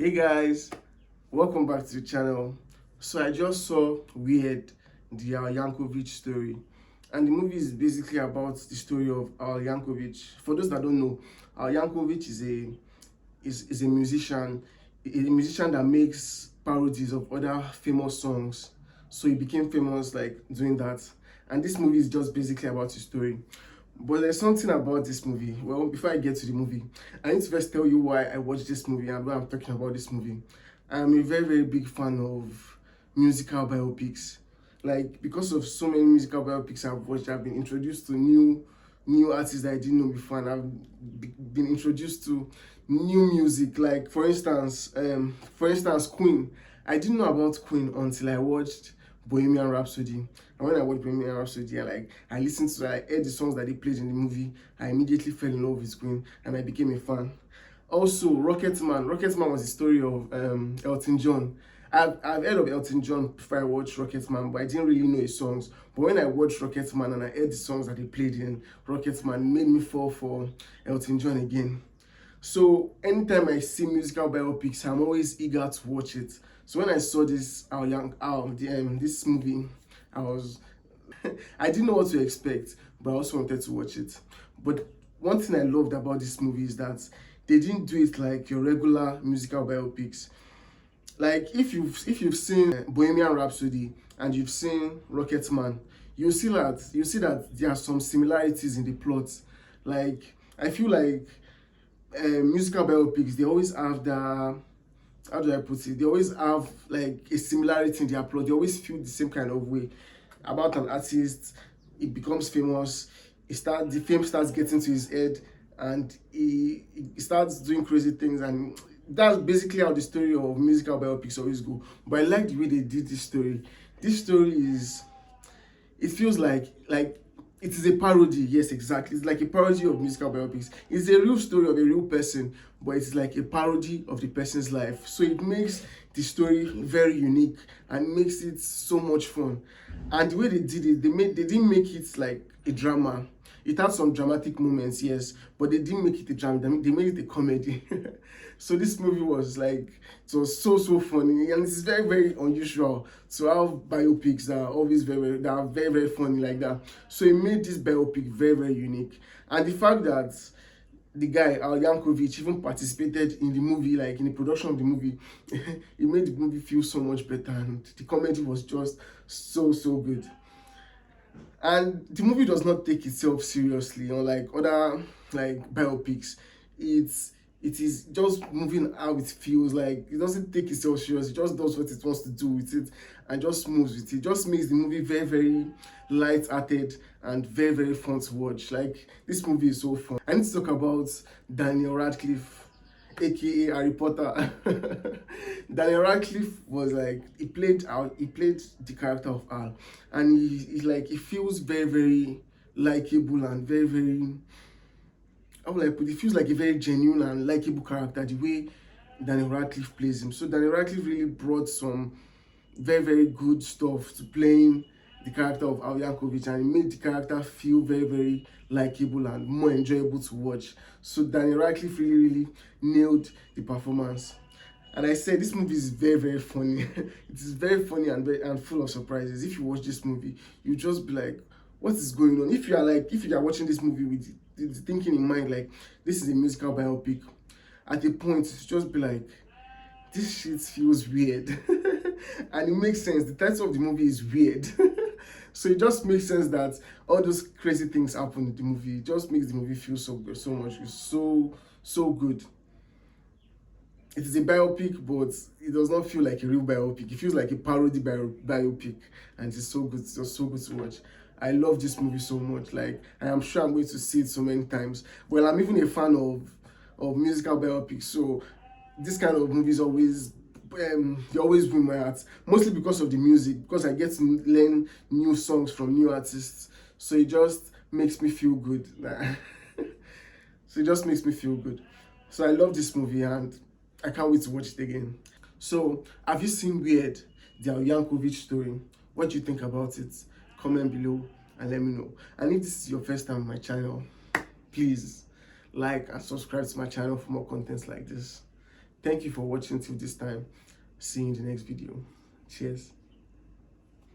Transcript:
Hey guys, welcome back to the channel. So I just saw Weird, the Yankovic story, and the movie is basically about the story of Yankovic. For those that don't know, Yankovic is a musician that makes parodies of other famous songs. So he became famous like doing that, and this movie is just basically about his story. But there's something about this movie. Well, before I get to the movie, I need to first tell you why I watched this movie and why I'm talking about this movie. I'm a very big fan of musical biopics. Like, because of so many musical biopics I've watched, I've been introduced to new artists that I didn't know before, and been introduced to new music. Like, for instance, Queen. I didn't know about Queen until I watched Bohemian Rhapsody. And when I watched Bohemian Rhapsody, I listened to, I heard the songs that they played in the movie. I immediately fell in love with Queen and I became a fan. Also, Rocketman. Rocketman was the story of Elton John. I've heard of Elton John before I watched Rocketman, but I didn't really know his songs. But when I watched Rocketman and I heard the songs that they played in Rocketman, it made me fall for Elton John again. So anytime I see musical biopics, I'm always eager to watch it. So when I saw this this movie, I was I didn't know what to expect, but I also wanted to watch it. But one thing I loved about this movie is that they didn't do it like your regular musical biopics. Like if you've seen Bohemian Rhapsody and you've seen Rocketman, you see that there are some similarities in the plot. Like I feel like musical biopics, they always have the, how do I put it? They always have like a similarity in their plot. They always feel the same kind of way about an artist. He becomes famous. The fame starts getting to his head, and he starts doing crazy things. And that's basically how the story of musical biopics always go. But I like the way they did this story. This story is, it feels like it is a parody. Yes, exactly. It's like a parody of musical biopics. It's a real story of a real person, but it's like a parody of the person's life. So it makes the story very unique and makes it so much fun. And the way they did it, they didn't make it like a drama. It had some dramatic moments, yes, but they didn't make it a drama. They made it a comedy. So this movie was like, it was so funny, and it's very unusual to have biopics that are always very funny like that. So it made this biopic very unique, and the fact that the guy Yankovic even participated in the movie, like in the production of the movie, it made the movie feel so much better, and the comedy was just so good. And the movie does not take itself seriously, unlike other like biopics. It is just moving how it feels. Like it doesn't take itself serious. It just does what it wants to do with it and just moves with it. It just makes the movie very light-hearted and very fun to watch. Like this movie is so fun. I need to talk about Daniel Radcliffe, aka Harry Potter. Daniel Radcliffe was like, he played the character of Al, and he feels very likable and very, how will I put it? It feels like a very genuine and likable character, the way Daniel Radcliffe plays him. So Daniel Radcliffe really brought some very good stuff to playing the character of Al Yankovic, and it made the character feel very likable and more enjoyable to watch. So Daniel Radcliffe really nailed the performance. And I said this movie is very funny. It is very funny and full of surprises. If you watch this movie, you just be like, what is going on? If you are watching this movie with the thinking in mind, like this is a musical biopic, at a point just be like, this shit feels weird. And it makes sense. The title of the movie is Weird. So it just makes sense that all those crazy things happen in the movie. It just makes the movie feel so good, so much. It's so good. It is a biopic, but it does not feel like a real biopic. It feels like a parody biopic, and it's so good. It's just so good to watch. I love this movie so much. Like, I am sure I'm going to see it so many times. Well, I'm even a fan of musical biopics, so this kind of movies always they always win my heart. Mostly because of the music, because I get to learn new songs from new artists. So it just makes me feel good. So it just makes me feel good. So I love this movie, and I can't wait to watch it again. So, have you seen Weird, the Yankovic story? What do you think about it? Comment below and let me know. And if this is your first time on my channel, please like and subscribe to my channel for more contents like this. Thank you for watching till this time. See you in the next video. Cheers.